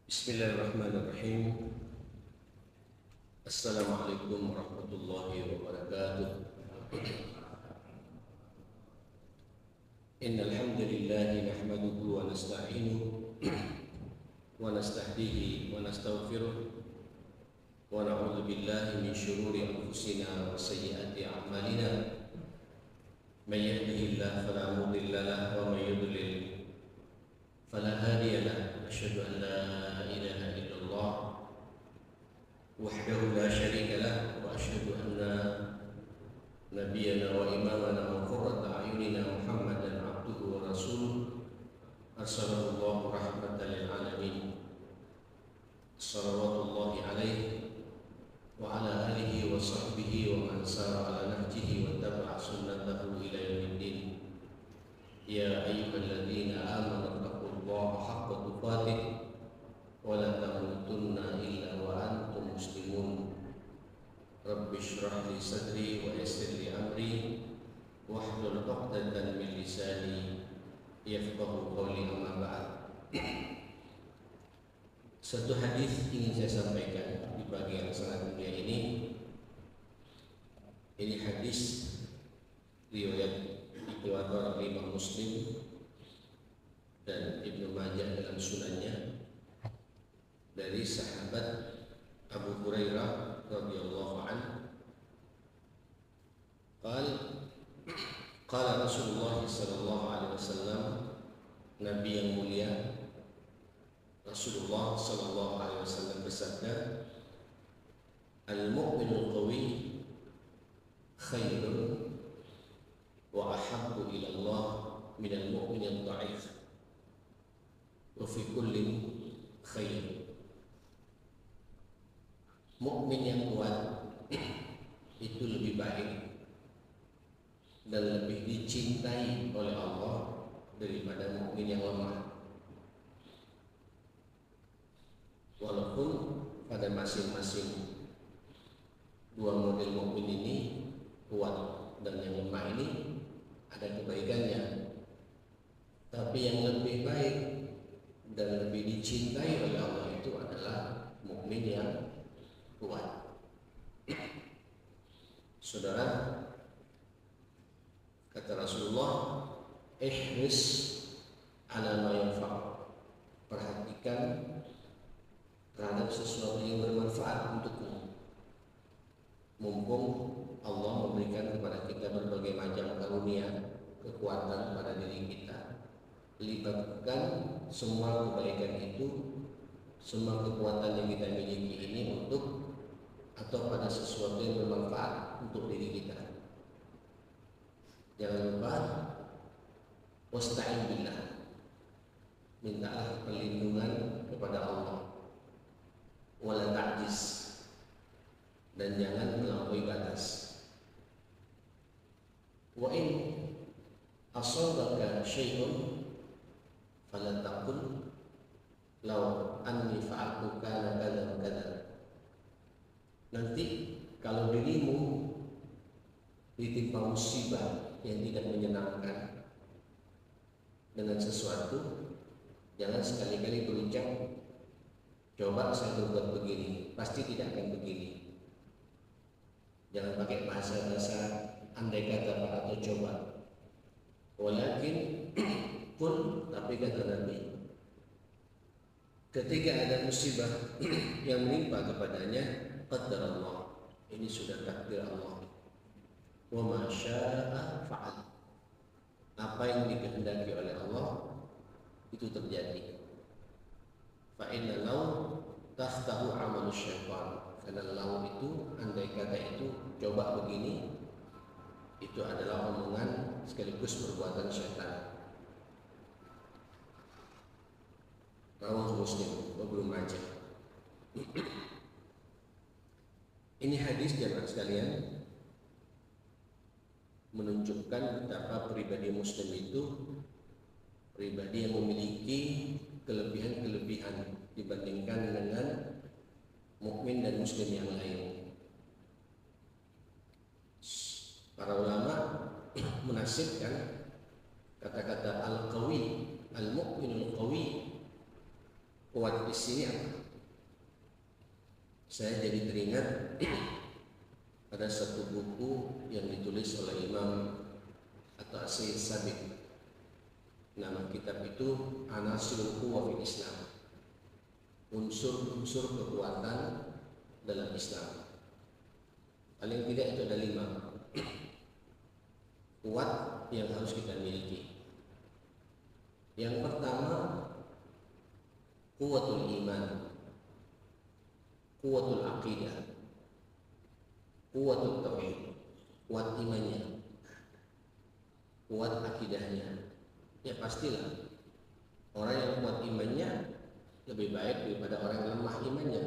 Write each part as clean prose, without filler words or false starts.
Bismillahirrahmanirrahim. Assalamualaikum warahmatullahi wabarakatuh. Innal hamdalillah nahmaduhu wa nasta'inuhu wa nastahdihi wa nastaghfiruh wa na'udzu billahi min shururi anfusina wa sayyiati a'malina. May yahdihillahu fala mudilla lahu wa may yudlil fala hadiya lahu. Asyhadu an la ilaha illallah wahdahu la syarika lah wa asyhadu anna nabiyyana wa imamana wa qurrata a'yunina Muhammadan abduhu wa rasuluh arsalallahu rahmatan lil alamin. Shalawatullahi alaihi wa ala alihi wa sahbihi wa man sara ala nahjihi wa tabi'a sunnatahu ila yaumiddin. Ya ayyuhalladzina amanu taqullaha haqqa tuqatih wa la tamutunna illa wa antum muslimun. Rabbi shrah li sadri wa yassir li amri wahlul 'uqdatam min lisani yafqahu qawli, amma ba'd. Satu hadis ingin saya sampaikan di pagi yang sangat mulia ini. Ini hadis riwayat dikeluarkan oleh Imam Muslim dan Ibnu Majah dalam sunannya dari sahabat Abu Hurairah radhiyallahu anhu. Qala Rasulullah sallallahu alaihi wasallam, Nabi yang mulia Rasulullah sallallahu alaihi wasallam bersabda, al-mu'minul qawi khairun wa ahabbu ila Allah minal mu'min ad-dha'if wa fi kullin khair. Mukmin yang kuat itu lebih baik dan lebih dicintai oleh Allah daripada mukmin yang lemah. Walaupun pada masing-masing dua model mukmin ini, kuat dan yang lemah ini, ada kebaikannya, tapi yang lebih baik dan lebih dicintai oleh Allah itu adalah mukmin yang kuat. Saudara, kata Rasulullah, ihris ala ma yanfa', perhatikan terhadap sesuatu yang bermanfaat untukmu. Mumpung Allah memberikan kepada kita berbagai macam karunia, kekuatan pada diri kita, libatkan semua kebaikan itu, semua kekuatan yang kita miliki ini untuk atau pada sesuatu yang bermanfaat untuk diri kita. Jangan lupa wasta'in billah, mintalah perlindungan kepada Allah, wala ta'jiz, dan jangan melampaui batas. Wa in asabaka syai'un fala taqul law anni fa'altu kana kadza wa kadza. Nanti kalau dirimu ditimpa musibah yang tidak menyenangkan dengan sesuatu, jangan sekali-kali berucap, coba saya berbuat begini, pasti tidak akan begini. Jangan pakai bahasa-bahasa andai kata atau coba. Walakin pun, tapi kata Nabi, ketika ada musibah yang menimpa kepadanya, qadar Allah, ini sudah takdir Allah. Wa ma syaa fa'al, apa yang dikehendaki oleh Allah itu terjadi. Fa inna law taftahu amalu syaitan, karena law itu, andai kata itu, coba begini, itu adalah omongan sekaligus perbuatan syaitan. Rawahu Muslim wa Ibnu Majah. Ini hadis jemaah sekalian menunjukkan betapa pribadi Muslim itu pribadi yang memiliki kelebihan-kelebihan dibandingkan dengan mukmin dan muslim yang lain. Para ulama menasibkan kata-kata al-qawi, al-mu'minul qawi Kuat di sini apa? Saya jadi teringat ada satu buku yang ditulis oleh Imam atau Sayyid Sabiq. Nama kitab itu Anasil Quwwah fil Islam. Unsur-unsur kekuatan dalam Islam. Paling tidak itu ada 5 kuat yang harus kita miliki. Yang pertama, kuwatul iman, kuwatul aqidah, kuwatul tauhid, kuat imannya, kuat akidahnya. Ya pastilah orang yang kuat imannya lebih baik daripada orang yang lemah imannya.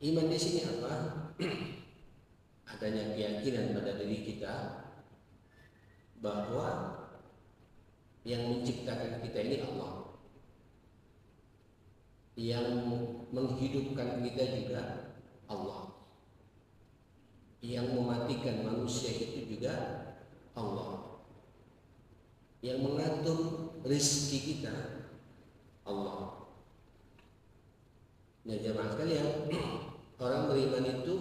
Iman di sini apa? Adanya keyakinan pada diri kita bahwa yang menciptakan kita ini Allah, yang menghidupkan kita juga Allah, yang mematikan manusia itu juga Allah, yang mengatur rezeki kita Allah. Nah jemaah sekalian, orang beriman itu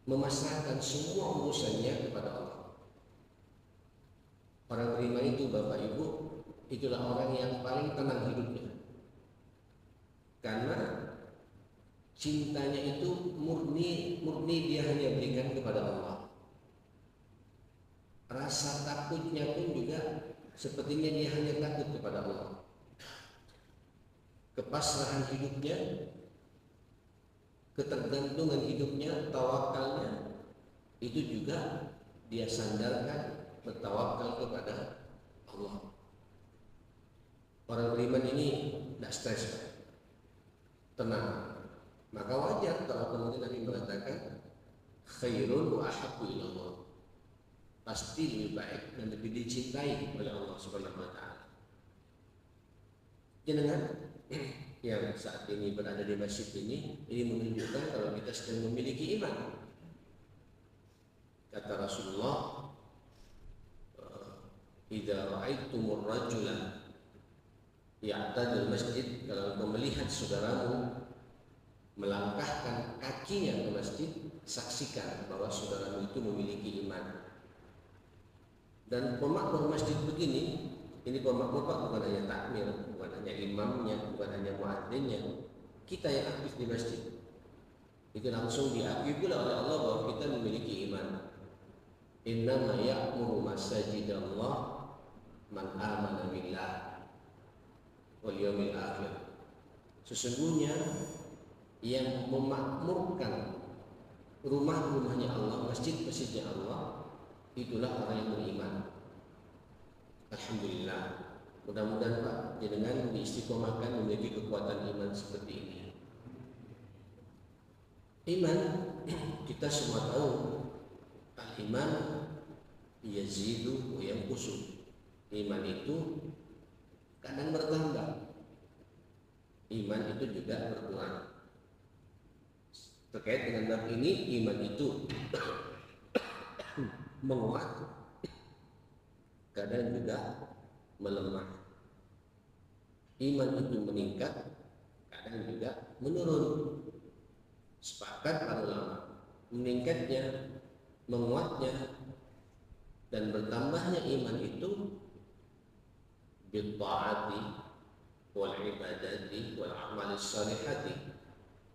memasrahkan semua urusannya kepada Allah. Orang beriman itu Bapak Ibu, itulah orang yang paling tenang hidupnya, karena cintanya itu murni dia hanya berikan kepada Allah. Rasa takutnya pun juga sepertinya dia hanya takut kepada Allah. Kepasrahan hidupnya, ketergantungan hidupnya, tawakalnya itu juga dia sandarkan, bertawakal kepada Allah. Orang beriman ini tidak stres, tenang. Maka wajar kalau kemudian Nabi mengatakan khairun wa ahabbu ilallah, pasti lebih baik dan lebih dicintai oleh Allah Subhanahu wa taala. Jenengan yang saat ini berada di masjid ini menunjukkan kalau kita sedang memiliki iman. Kata Rasulullah, idza ra'aitumur rajula ya'tadul masjid, kalau engkau melihat saudaramu melangkahkan kakinya ke masjid, saksikan bahwa saudaramu itu memiliki iman. Dan pemakmur masjid begini, ini pemakmur Pak, bukan hanya takmir, bukan hanya imamnya, bukan hanya muadzinnya, kita yang aktif di masjid itu langsung diakui pula oleh Allah bahwa kita memiliki iman. Innama ya'muru masajidallah man amana billah wal yawmil akhir. Sesungguhnya yang memakmurkan rumah-rumahnya Allah, masjid-masjidnya Allah, itulah orang yang beriman. Alhamdulillah. Mudah-mudahan Pak jenengan diistiqomahkan memiliki kekuatan iman seperti ini. Iman kita semua tahu, al-iman yazidu wa yanqusu. Iman itu kadang bertambah, iman itu juga berkurang. Terkait dengan bab ini, iman itu menguat, kadang juga melemah. Iman itu meningkat, kadang juga menurun. Sepakat para ulama, meningkatnya, menguatnya, dan bertambahnya iman itu bil ta'ati wal ibadati wal amali shalihati.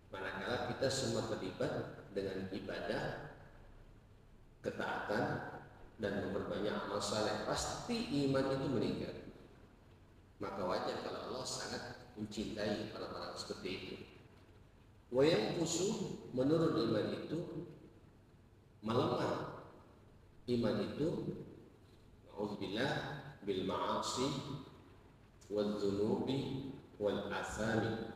Manakala kita semua terlibat dengan ibadah, ketaatan, dan memperbanyak amal saleh, pasti iman itu meningkat. Maka wajar kalau Allah sangat mencintai orang-orang seperti itu. Wa yanqusu, menurut iman itu, melemah iman itu, na'udzubillah, bil ma'asi wal dzunubi wal athami.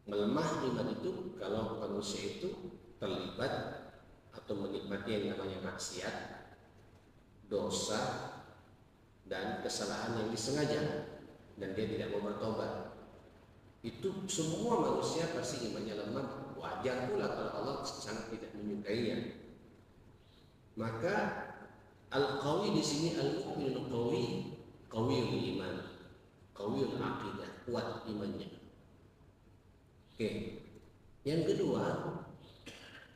Melemah iman itu kalau manusia itu terlibat atau menikmati yang namanya maksiat, dosa, dan kesalahan yang disengaja, dan dia tidak mau bertobat. Itu semua manusia pasti imannya lemah. Wajar pula kalau Allah sangat tidak menyukainya. Maka al-qawi di sini al-mu'minul qawi, qawiyul iman. kuat imannya. Oke. Yang kedua,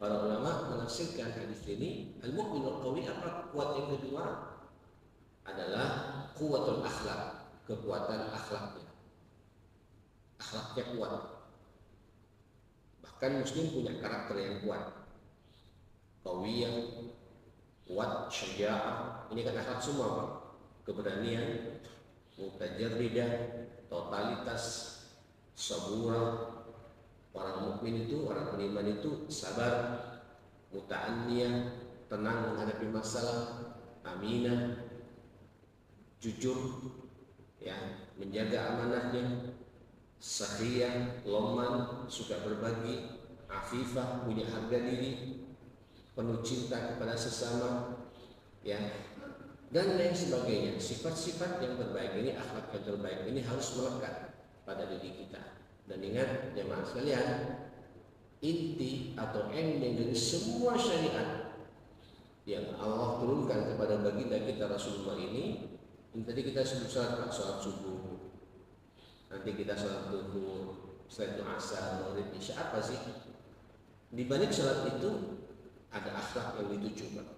para ulama menafsirkan hadis ini, al-mu'minul qawi, apa kuat yang kedua? Adalah kuatul akhlak, kekuatan akhlaknya. Akhlaknya kuat. Bahkan muslim punya karakter yang kuat. Qawiyah, kuat, syaja'ah. Ini kan akhlak semua, Pak. Keberanian, mutajarridah, totalitas, sabura. Orang mukmin itu, orang beriman itu sabar, muta'anniyah, tenang menghadapi masalah, aminah, jujur, ya, menjaga amanahnya, sakhiyah, loman, suka berbagi, afifah, punya harga diri, penuh cinta kepada sesama, ya, dan lain sebagainya. Sifat-sifat yang terbaik ini, akhlak yang terbaik ini harus melekat pada diri kita. Dan ingat jemaah sekalian, inti atau ending dari semua syariat yang Allah turunkan kepada baginda kita Rasulullah ini tadi kita sebut salat subuh, nanti kita salat zuhur, setelah itu asar, maghrib, isya. Apa sih? Di balik salat itu ada akhlak yang dituju, Pak.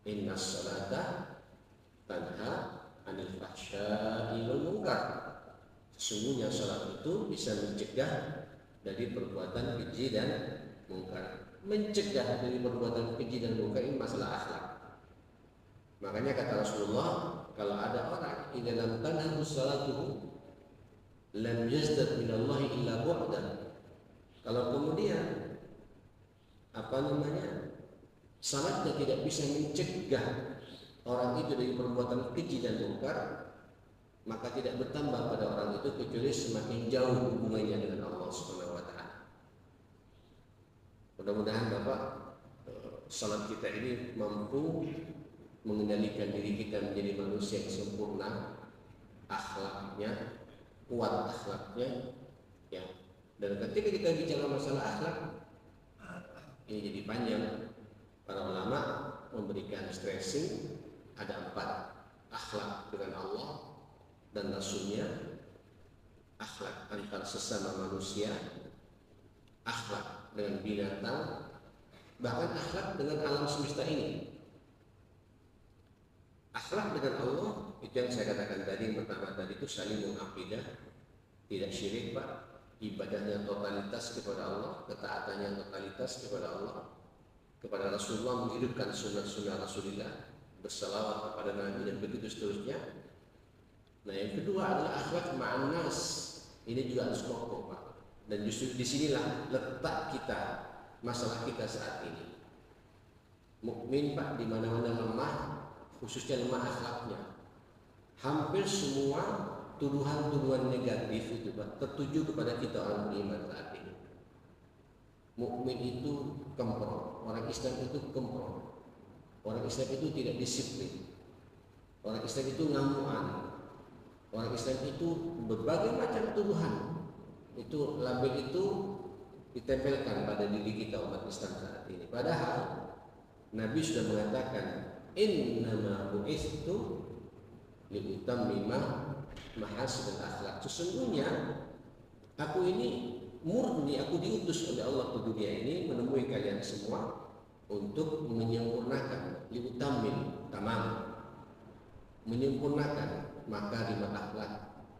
Innas salata tanha anil fahsya'i wal munkar. Sesungguhnya salat itu bisa mencegah dari perbuatan keji dan mungkar. Mencegah dari perbuatan keji dan mungkar ini masalah akhlak. Makanya kata Rasulullah, kalau ada orang di dalam tanah salatuhu lam yazdad minallahi illa bu'dan. Kalau kemudian salatnya tidak bisa mencegah orang itu dari perbuatan keji dan mungkar, maka tidak bertambah pada orang itu kecuali semakin jauh hubungannya dengan Allah Subhanahu wa taala. Mudah-mudahan Bapak, salat kita ini mampu mengendalikan diri kita menjadi manusia yang sempurna, akhlaknya kuat, akhlaknya, ya. Dan ketika kita bicara masalah akhlak, ini jadi panjang. Para ulama memberikan stressing ada 4: akhlak dengan Allah dan Rasulnya, akhlak antar sesama manusia, akhlak dengan binatang, bahkan akhlak dengan alam semesta ini. Akhlak dengan Allah itu yang saya katakan tadi, yang pertama tadi itu salimul aqidah, tidak syirik, Pak. Ibadahnya totalitas kepada Allah, ketaatannya totalitas kepada Allah, kepada Rasulullah, menghidupkan sunnah-sunnah Rasulullah, bersalawat kepada Nabi dan begitu seterusnya. Nah, yang kedua adalah akhlak ma'an nas. Ini juga harus kokoh, Pak. Dan justru disinilah letak kita, masalah kita saat ini. Mukmin, Pak, di mana-mana lemah, khususnya lemah akhlaknya. Hampir semua tuduhan-tuduhan negatif itu, Pak, tertuju kepada kita orang beriman saat ini. Mukmin itu kemprong, orang Islam itu kemprong, orang Islam itu tidak disiplin, orang Islam itu ngamuan. Orang Islam itu berbagai macam tuduhan, itu label itu ditempelkan pada diri kita umat Islam saat ini. Padahal Nabi sudah mengatakan, innama bu'itsu liutammima mahasinal akhlak. Sesungguhnya aku ini murni, aku diutus oleh Allah ke dunia ini menemui kalian semua untuk menyempurnakan, liutammim, tamam, menyempurnakan makarimat akhlak,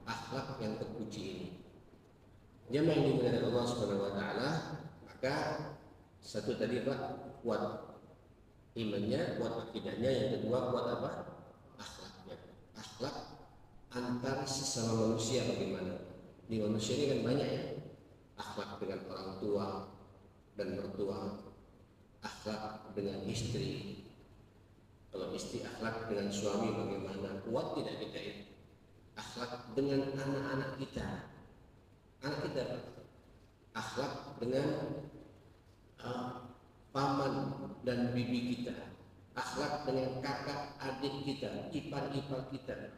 akhlak yang terpuji ini. Jamaah yang dimuliakan Allah Subhanahu wa taala, maka satu tadi, Pak, kuat imannya, kuat akidahnya, yang kedua kuat apa? Akhlaknya. Akhlak antar sesama manusia bagaimana? Di manusia ini kan banyak ya. Akhlak dengan orang tua dan mertua, akhlak dengan istri. Kalau istri, akhlak dengan suami bagaimana? Kuat tidak kita itu? Akhlak dengan anak-anak kita, anak kita, akhlak dengan paman dan bibi kita, akhlak dengan kakak adik kita, ipar-ipar kita,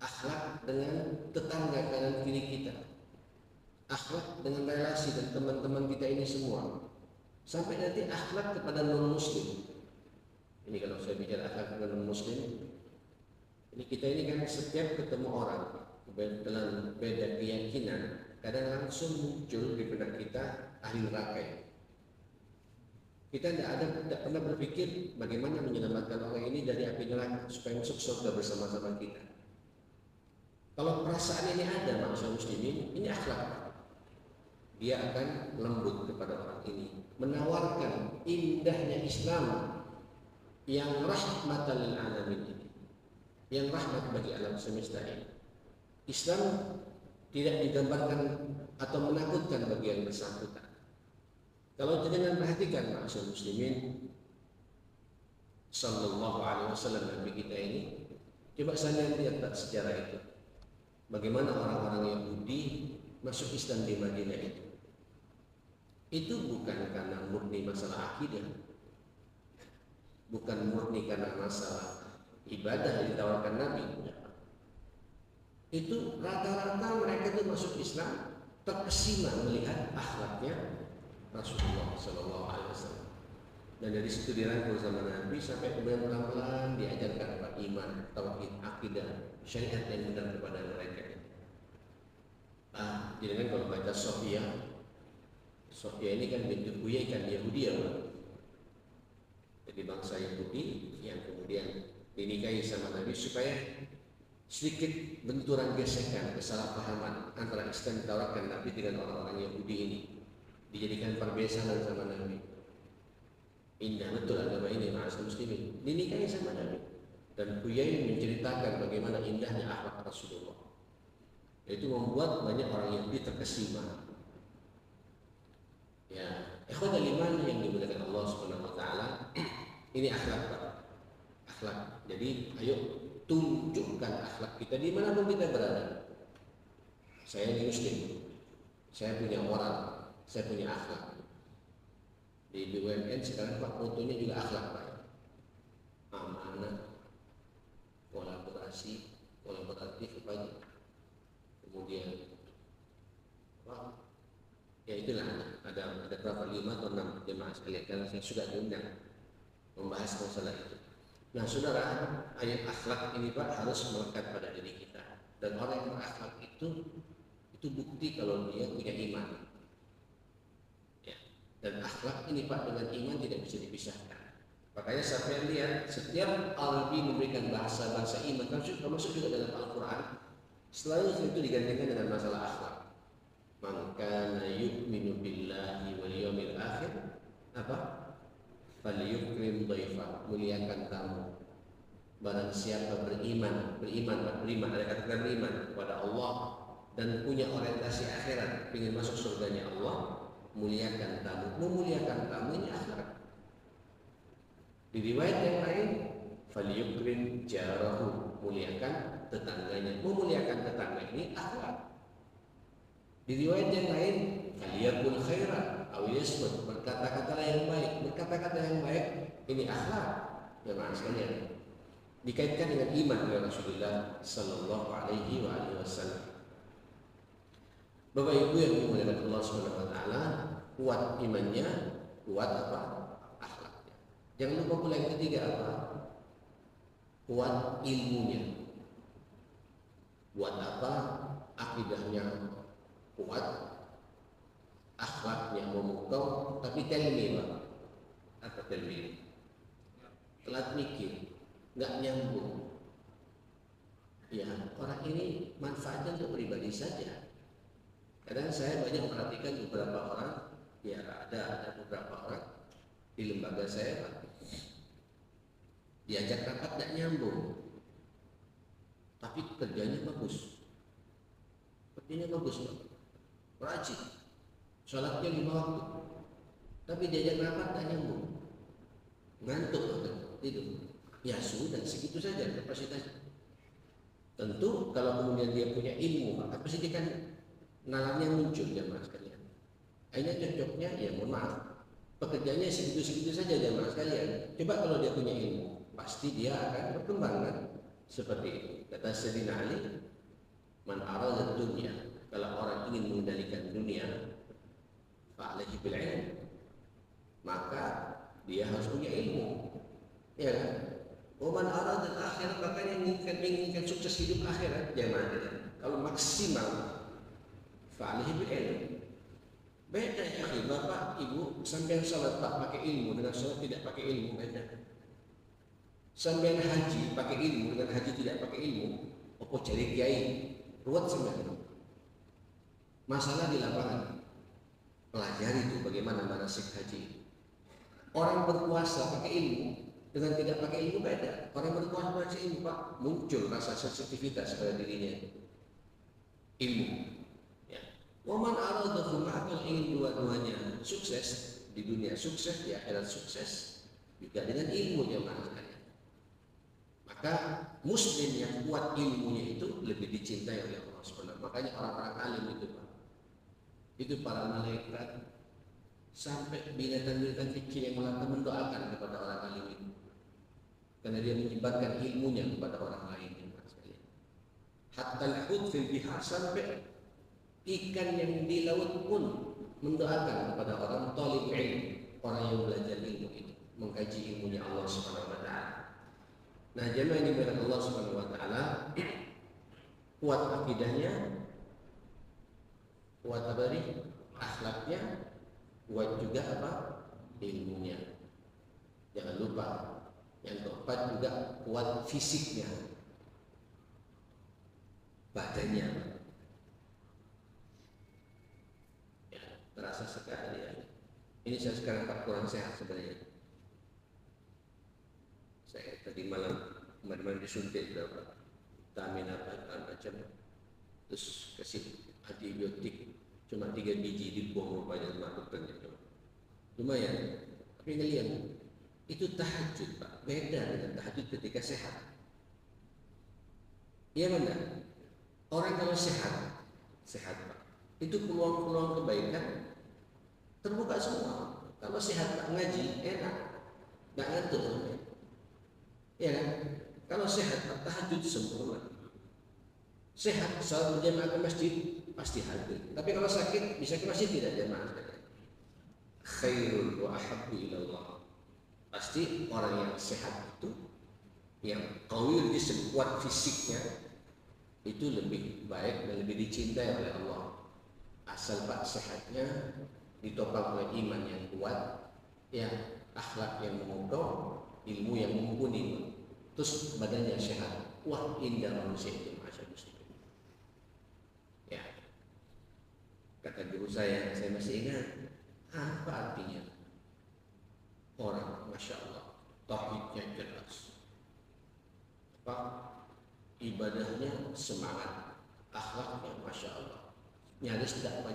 akhlak dengan tetangga kanan kiri kita, akhlak dengan relasi dan teman-teman kita ini semua, sampai nanti akhlak kepada non-muslim. Ini kalau saya bicara akhlak dengan non-muslim, ini kita ini kan setiap ketemu orang, dalam beda keyakinan, kadang langsung muncul di benak kita ahli neraka. Kita tidak pernah berpikir bagaimana menyelamatkan orang ini dari api neraka supaya masuk surga bersama-sama kita. Kalau perasaan ini ada, manusia muslimin, ini akhlak. Dia akan lembut kepada orang ini, menawarkan indahnya Islam yang rahmatan lil alamin ini, yang rahmat bagi alam semesta ini. Islam tidak digambarkan atau menakutkan bagi yang bersangkutan. Kalau jenengan perhatikan manusia muslimin sallallahu alaihi wasallam Nabi kita ini, coba saya lihat sejarah itu. Bagaimana orang-orang Yahudi masuk Islam di Madinah itu. Itu bukan karena murni masalah akidah, bukan murni karena masalah ibadah yang ditawarkan Nabi. Itu rata-rata mereka itu masuk Islam terkesima melihat akhlaknya Rasulullah Sallallahu Alaihi Wasallam, dan dari situ dirangkul sama Nabi sampai kemudian pelan-pelan diajarkan apa iman, tauhid, akidah, syariat yang benar kepada mereka. Jadi kan kalau baca Sofia ini kan bintu Huyai kan Yahudi ya, Pak. Jadi bangsa Yahudi yang kemudian dinikahi sama Nabi supaya sedikit benturan gesekan, kesalahpahaman antara Islam ditawarkan Nabi dengan orang-orang Yahudi ini dijadikan perbesanan sama Nabi. Indah betul agama ini, ma'asyiral muslimin, dinikahi sama Nabi. Dan Huyai menceritakan bagaimana indahnya akhlak Rasulullah. Itu membuat banyak orang Yahudi terkesima. Ya, ikhwan iman yang dimuliakan Allah Subhanahu wa taala, ini akhlak, Pak. Akhlak. Jadi ayo tunjukkan akhlak kita dimanapun kita berada. Saya ini muslim, saya punya moral, saya punya akhlak. Di BUMN sekarang Pak motonya juga akhlak, Pak. Amanah, kolaboratif, apa? Kemudian apa? Ya itulah, ada berapa 5 atau 6 jemaah sekalian karena saya sudah diundang membahas masalah itu. Nah, saudara, ayat akhlak ini Pak harus melekat pada diri kita. Dan orang yang berakhlak itu bukti kalau dia punya iman. Ya. Dan akhlak ini Pak dengan iman tidak bisa dipisahkan. Makanya sampai lihat setiap Al-Arabi memberikan bahasa iman, termasuk juga dalam Al-Quran, selalu itu digantikan dengan masalah akhlak. Man kana yu'minu billahi wal yawmil akhir apa? Falyukrim dhaifa, muliakan tamu. Barang siapa beriman ada kata beriman kepada Allah dan punya orientasi akhirat, ingin masuk surganya Allah, muliakan tamu. Memuliakan tamu ini akhlak. Di riwayat yang lain, falyukrim jarahu, muliakan tetangganya. Memuliakan tetangga ini akhlak. Di riwayat yang lain, faliyakul khairan aw yasmut, berkata-kata yang baik. Berkata-kata yang baik ini akhlak. Jemaah sekalian, dikaitkan dengan iman oleh Rasulullah sallallahu alaihi wasallam. Bapak Ibu yang dimuliakan Allah Subhanahu wa taala, kuat imannya, kuat apa? Akhlaknya. Jangan lupa pula yang ketiga apa? Kuat ilmunya. Kuat apa? Akidahnya kuat, akhlaknya memukau, tapi telmi, Pak. Apa telmi? Telat mikir, nggak nyambung. Ya, orang ini manfaatnya untuk pribadi saja. Kadang saya banyak perhatikan beberapa orang, ya ada beberapa orang di lembaga saya, Pak, diajak rapat nggak nyambung, tapi kerjanya bagus. Kerjanya bagus, Pak. Rajin, sholatnya 5 waktu, tapi diajak rapat tak nyambung, ngantuk tidur. Ya sudah, segitu saja kapasitasnya. Tentu kalau kemudian dia punya ilmu, maka pasti dia kan nalarnya muncul, jamaah sekalian. Akhirnya cocoknya, ya mohon maaf, pekerjaannya segitu-segitu saja, jamaah sekalian. Coba kalau dia punya ilmu, pasti dia akan berkembang kan? Seperti itu. Kata Sayyidina Ali, man arada dunya, kalau orang ingin mengendalikan dunia, fa'alaihi bil ilm, maka dia harus punya ilmu. Ya kan? Waman arad dan akhirat, makanya menginginkan sukses hidup akhirat jangan kalau maksimal fa'alihi bil ilm. Beda ya akhi, bapak ibu sampai salat pak pakai ilmu dengan salat tidak pakai ilmu beda. Sampai haji pakai ilmu dengan haji tidak pakai ilmu, apa cari kiai ruwet sampai. Masalah di lapangan, pelajari itu bagaimana manasik haji. Orang berpuasa pakai ilmu dengan tidak pakai ilmu beda. Orang berpuasa pakai ilmu pak, muncul rasa sensitivitas pada dirinya. Ilmu. Ya. Waman aradahu ma'akal, ingin dua-duanya sukses di dunia, sukses di akhirat, sukses juga dengan ilmu jemaah sekalian. Maka muslim yang kuat ilmunya itu lebih dicintai oleh Allah SWT. Makanya orang-orang alim itu pak, itu para malaikat sampai binatang-binatang kecil yang melata mendoakan kepada orang alim itu, karena dia menyebarkan ilmunya kepada orang lain. Hatta al-hut fil bihar, sampai ikan yang di laut pun mendoakan kepada orang talib ilmu, orang yang belajar ilmu itu, mengkaji ilmunya Allah Subhanahu wa taala. Nah, jemaah yang dimuliakan Allah Subhanahu wa taala, kuat akidahnya, kuat akhlaknya, kuat juga apa? Ilmunya. Jangan lupa yang keempat juga kuat fisiknya, badannya. Ya, terasa sekali ya. Ini saya sekarang kurang sehat sebenarnya. Saya tadi malam disuntik berapa vitamin apa macam, terus kasih antibiotik cuma 3 biji dibuang rupanya sama dokternya. Lumayan, tapi ngelihat itu tahajud pak, beda dengan tahajud ketika sehat. Iya benar. Orang kalau sehat pak, itu peluang-peluang kebaikan terbuka semua. Kalau sehat pak, ngaji enak, nggak ngantuk. Ya kan? Kalau sehat pak, tahajud sempurna. Sehat, salat berjamaah ke masjid pasti hadir. Tapi kalau sakit bisa ke masjid tidak jamaah. Khairul wa ahabbu ilallah. Pasti orang yang sehat itu, yang qawiyul jism, kuat fisiknya, itu lebih baik dan lebih dicintai oleh Allah. Asal pak sehatnya ditopang oleh iman yang kuat, ya akhlak yang memukau, ilmu yang mumpuni, terus badannya sehat. Wah, indah manusia itu, masya muslim. Ya, kata guru saya masih ingat, apa artinya orang masya Allah tauhidnya jelas, apa ibadahnya semangat, akhlaknya masya Allah nyaris tidak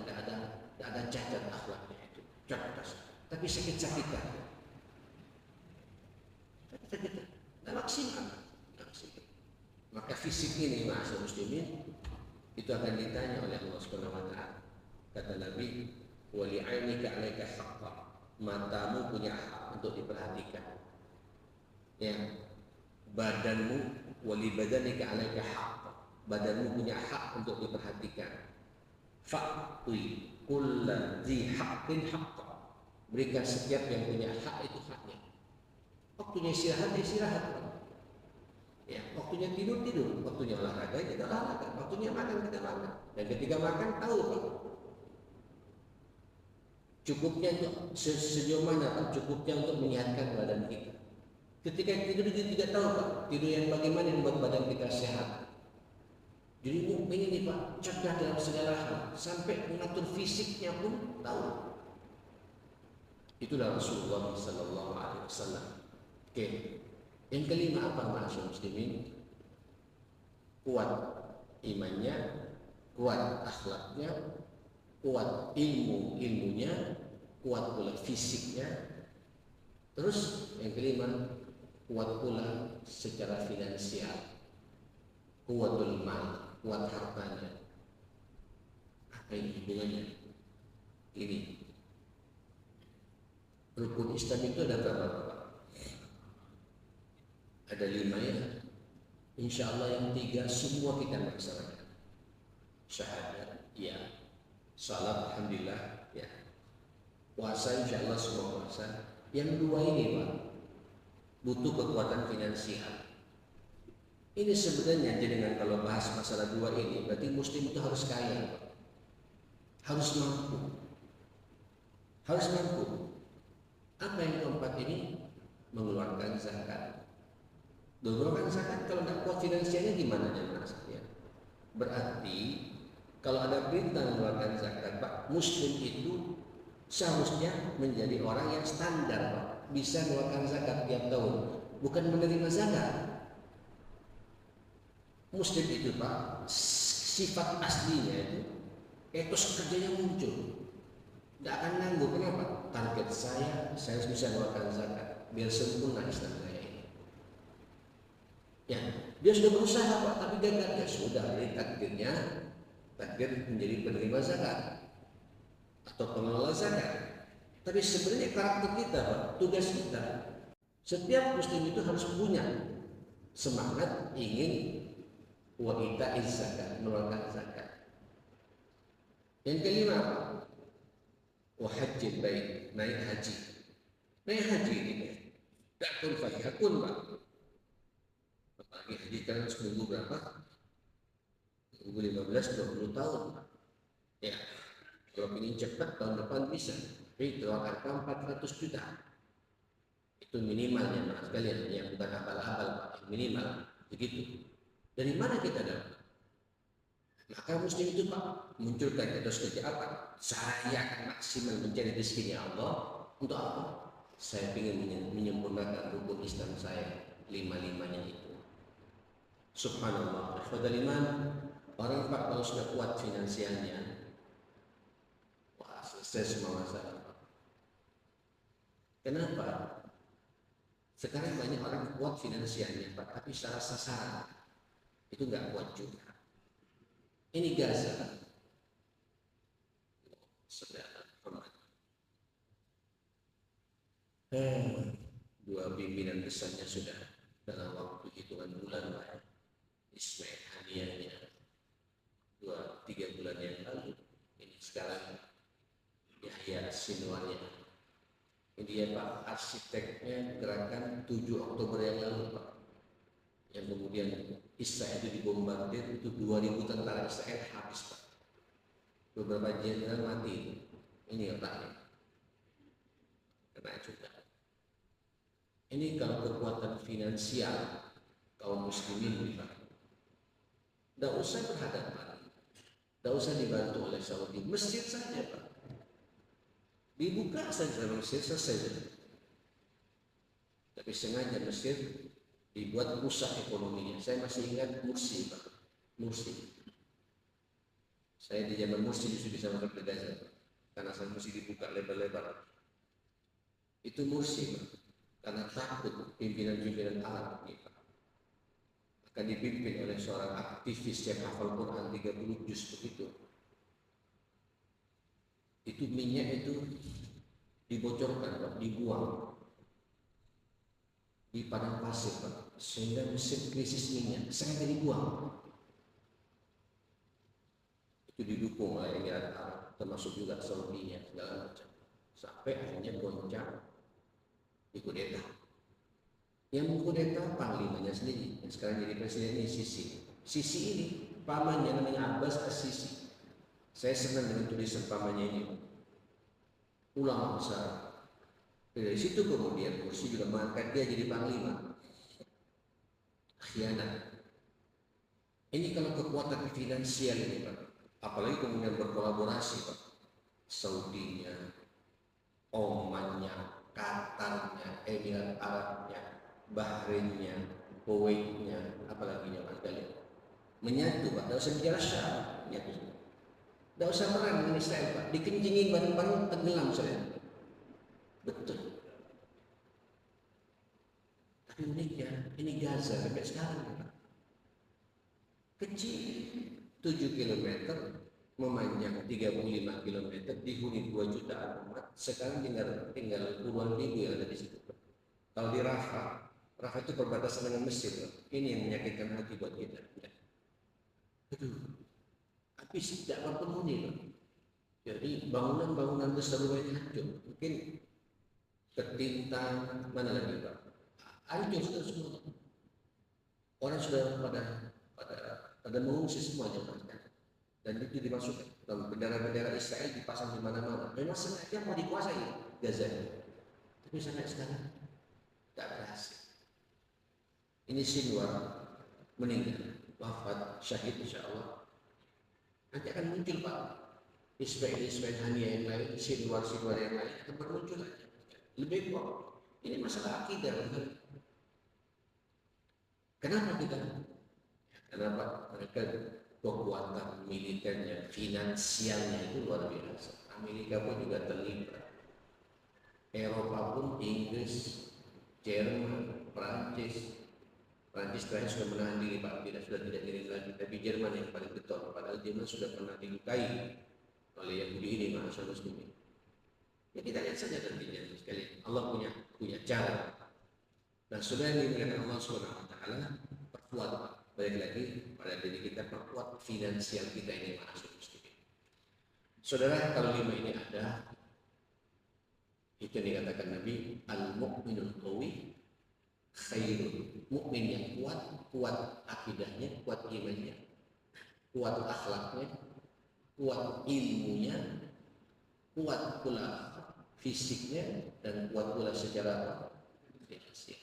ada cacat akhlaknya itu, cerdas, tapi sakit-sakitan. Tidak maksimal. Maka fisik ini ma'asyar muslimin itu akan ditanya oleh Allah Subhanahu wa taala. Kata Nabi, wa li'ainika 'alaika haqqan, matamu punya hak untuk diperhatikan. Ya. Badanmu, wa li badanika 'alaika haqqan, badanmu punya hak untuk diperhatikan. Fa'ti kulladzi haqqin haqqan, berikan setiap yang punya hak itu haknya. Waktunya istirahat, ya, waktunya tidur, waktunya olahraga, kita olahraga, waktunya makan, kita makan. Dan ketika makan, tahu pak, cukupnya untuk sejauh mana pak, cukupnya untuk menyehatkan badan kita. Ketika tidur kita tidak tahu pak, tidur yang bagaimana yang membuat badan kita sehat. Jadi ingin nih pak, cerdas dalam segala hal, sampai mengatur fisiknya pun tahu. Itulah Rasulullah Sallallahu Alaihi Wasallam. Oke, yang kelima apa maksud muslimin? Kuat imannya, kuat akhlaknya, kuat ilmunya, kuat pula fisiknya. Terus yang kelima, kuat pula secara finansial, kuatul mal, kuat hartanya. Apa ini hubungannya? Ini rukun Islam itu ada berapa? Ada 5 ya. Insya Allah yang 3 semua kita laksanakan. Syahadat, ya. Salat, alhamdulillah, ya. Puasa, insya Allah semua puasa. Yang 2 ini pak, butuh kekuatan finansial. Ini sebenarnya dengan kalau bahas masalah dua ini, berarti muslim itu harus kaya, harus mampu, harus mampu. Apa yang keempat ini? Mengeluarkan zakat. Mengeluarkan zakat kalau tidak kuat finansialnya gimana maksudnya? Berarti kalau ada perintah mengeluarkan zakat, Pak, muslim itu seharusnya menjadi orang yang standar, Pak, bisa mengeluarkan zakat tiap tahun, bukan menerima zakat. Muslim itu, Pak, sifat aslinya itu etos kerjanya muncul, tidak akan nganggur. Kenapa? Target saya harus bisa mengeluarkan zakat biar sempurna Islam saya ini. Ya, dia sudah berusaha, Pak, tapi gagal. Ya sudah, ini takdirnya, takdir menjadi penerima zakat atau pengelola zakat. Tapi sebenarnya karakter kita, Pak, tugas kita, setiap muslim itu harus punya semangat ingin wa ita'iz zakat, mengeluarkan zakat. Yang kelima, Pak, wa hajjil bait, naik haji. Naik haji ini tak pun fayakun, Pak. Apalagi haji kan seminggu berapa? 2015 20 tahun, Pak. Ya, kalau ingin cepat tahun depan bisa. Tapi keluarkan 400 juta. Itu minimalnya, Pak, sekalian, yang bukan abal-abal, Pak, minimal begitu. Dari mana kita dapat? Maka muslim itu, Pak, munculkan etos kerja apa? Saya akan maksimal mencari rezekinya Allah. Untuk apa? Saya ingin menyempurnakan rukun Islam saya, lima-limanya itu. Subhanallah. Ikhwatal-iman, orang, Pak, kalau sudah kuat finansialnya, wah, selesai semua masalah. Kenapa? Sekarang banyak orang kuat finansialnya, Pak, tapi secara sasaran itu nggak kuat juga. Ini Gaza, saudara hormat. Dua pimpinan besarnya sudah dalam waktu hitungan bulan, Pak. Ismail Haniyahnya 2-3 bulan yang lalu. Ini sekarang Yahya Sinwarnya. Ini dia, Pak, arsiteknya gerakan 7 Oktober yang lalu, Pak. Yang kemudian Israel itu dibombardir, itu 2000 tentara Israel habis, Pak. Beberapa jenderal mati. Ini otaknya. Kena juga. Ini kalau kekuatan finansial kaum muslimin, Pak, tidak usah berhadapan, tidak usah dibantu oleh Saudi. Mesir saja, Pak, dibuka saja Mesir, selesai. Tapi sengaja Mesir dibuat rusak ekonominya. Saya masih ingat Mursi, Pak. Mursi. Saya di zaman Mursi sudah bisa masuk ke Gaza, Pak, karena saya mesti dibuka lebar-lebar. Itu Mursi, Pak, karena takut pimpinan-pimpinan Arab ini, Pak, akan dipimpin oleh seorang aktivis yang hafal Quran 30 juz begitu. Itu minyak itu dibocorkan, Pak, dibuang di padang pasir, Pak, sehingga Mesir krisis minyak, sengaja dibuang. Itu didukung oleh Emirat Arab, termasuk juga Saudinya, segala macam, sampai akhirnya goncang dikudeta. Yang mengkudeta panglimanya sendiri, yang sekarang jadi presiden ini Sisi. Sisi ini pamannya namanya Abbas As-Sisi. Saya senang dengan tulisan pamannya ini, ulama besar. Dari situ kemudian Mursi juga mengangkat dia jadi panglima. Khianat. Ini kalau kekuatan finansial ini, Pak, apalagi kemudian berkolaborasi, Pak, Saudinya, Omannya, Qatarnya, Emirat Arabnya, Bahrainnya, Kuwaitnya, apalagi Pak, kalian menyatu, Pak. Tidak usah bicara Syam, menyatu. Tidak usah perang dengan Israel, Pak, dikencingin bareng-bareng tenggelam saya. Betul. Tapi uniknya ini Gaza sampai sekarang, Pak, kecil, 7 km memanjang 35 km, dihuni 2 jutaan umat. Sekarang tinggal puluhan ribu yang ada di situ. Kalau di Rafah itu perbatasan dengan Mesir, ini yang menyakitkan hati buat kita. Aduh, habis tidak akan penghuni, Pak. Jadi bangunan-bangunan besar lumayan hancur. Mungkin ketinta, mana lagi, Pak? hancur sudah semua. Orang sudah pada mengungsi semuanya kan. Dan itu dimasukkan dalam bendera-bendera Israel dipasang di mana-mana. Memang sengaja mau dikuasai Gaza. Tapi sampai sekarang tidak berhasil. Ini Sinwar meninggal, wafat, syahid insya Allah. Nanti akan muncul Pak Ismail Hania yang lain, Sinwar yang lain akan bermuncul aja. Lebih kok. Ini masalah akidah. Kenapa kita? Kenapa mereka kekuatan militernya, finansialnya itu luar biasa. Amerika pun juga terlibat. Eropa pun, Inggris, Jerman, Prancis terakhir sudah menahan diri Pak, sudah tidak diri lagi. Tapi Jerman yang paling getol, padahal Jerman sudah pernah dilukai oleh Yahudi ini, masyarakat Muslimin. Ya kita lihat saja nantinya sekali. Allah punya cara. Nah, sudah dimuliakan Allah Subhanahu wa taala, perkuat balik lagi pada diri kita, perkuat finansial kita ini masyarakat Muslimin. Saudara, kalau 5 ini ada, itu yang dikatakan Nabi, al-mu'minul qawi khairun. Mukmin yang kuat akidahnya, kuat imannya, kuat akhlaknya, kuat ilmunya, kuat pula fisiknya, dan kuat pula secara finansial.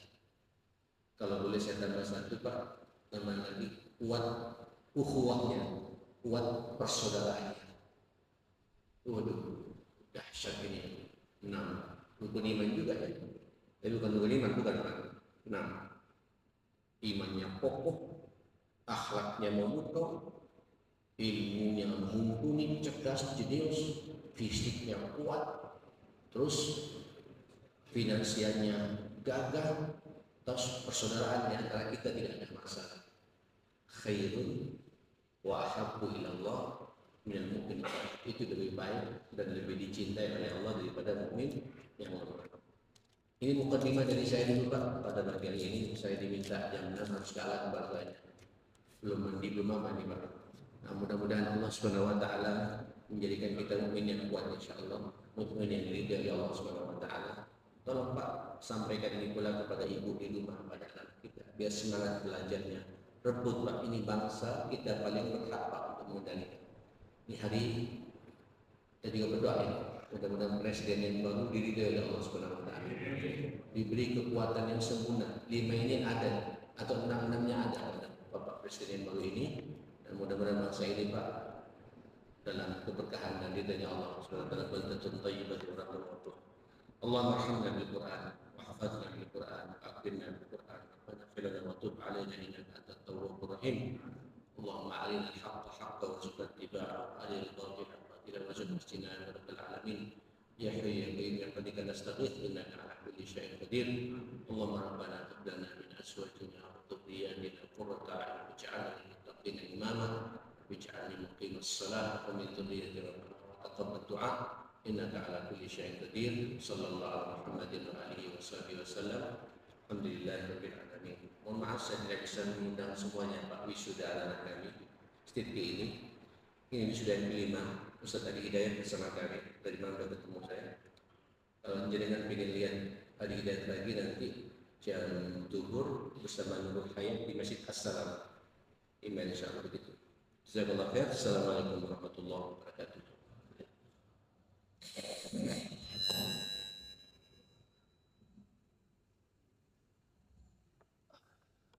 Kalau boleh saya tambah satu Pak, nama lagi, kuat ukhuwahnya, kuat persaudaraannya. Waduh, dahsyat ini. 6. Rukun iman juga ya. Tapi bukan rukun iman, bukan Pak. 6. Imannya kokoh, akhlaknya memukau, ilmunya mumpuni, cerdas, jenius, fisiknya kuat, terus finansialnya gagah, terus persaudaraan di antara kita tidak ada masalah. Khairun wa ahabbu ilallah minal mu'min. Itu lebih baik dan lebih dicintai oleh Allah daripada mukmin yang lain. Ini mukadimah dari saya dulu Pak. Pada bagian ini saya diminta jam 6 harus kalah bahasanya. Belum mandi, belum apa nih Pak. Nah, mudah-mudahan Allah Subhanahu wa taala menjadikan kita mukmin yang kuat insyaallah, mukmin yang diridhai Allah Subhanahu wa taala. Tolong Pak, sampaikan ini pula kepada ibu di rumah, pada anak kita, biar semangat belajarnya. Rebut Pak, ini bangsa kita paling berhak Pak untuk mengendalikan. Ini hari kita juga berdoa ya, mudah-mudahan presiden yang baru diridhai oleh Allah Subhanahu wa taala, diberi kekuatan yang sempurna. 5 ini ada atau 6-6-nya ada pada Bapak Presiden yang baru ini, dan mudah-mudahan bangsa ini Pak dalam keberkahan dan ridhanya Allah Subhanahu wa taala, baldatun thayyibatun wa rahmatun. Allahumma arhamna bil Qur'an wa hafizna bil Qur'an wa aqimna bil Qur'an wa ighfir lana wa tub 'alaina innaka antat tawwabur rahim. Allahumma arina al-haqqa haqqan warzuqna ittiba'ahu wa arina al-batila batilan warzuqna ijtinaba ya rabbal alamin. Ya hayyu ya qayyum ya qadika nastaghith innaka 'ala kulli syai'in qadir. Allahumma rabbana hab lana min azwajina wa dhurriyyatina qurrata a'yun waj'alna lil muttaqina imama waj'alni muqimas shalah wa min dhurriyyati rabbana wa taqabbal du'a innaka 'ala kulli syai'in qadir. Sallallahu alaihi Muhammadin wa alihi wasallam. Alhamdulillahirabbil alamin. Mohon maaf saya tidak bisa mengundang semuanya Pak wisuda anak kami STIPI ini. Ini wisuda yang kelima. Ustaz Adi Hidayat bersama kami. Dari mana sudah ketemu saya. Kalau jenengan ingin lihat Adi Hidayat lagi nanti jam zuhur bersama Nurul Hayat di Masjid As-Salam. Email insyaallah begitu. Jazakallahu khair. Assalamualaikum warahmatullahi wabarakatuh.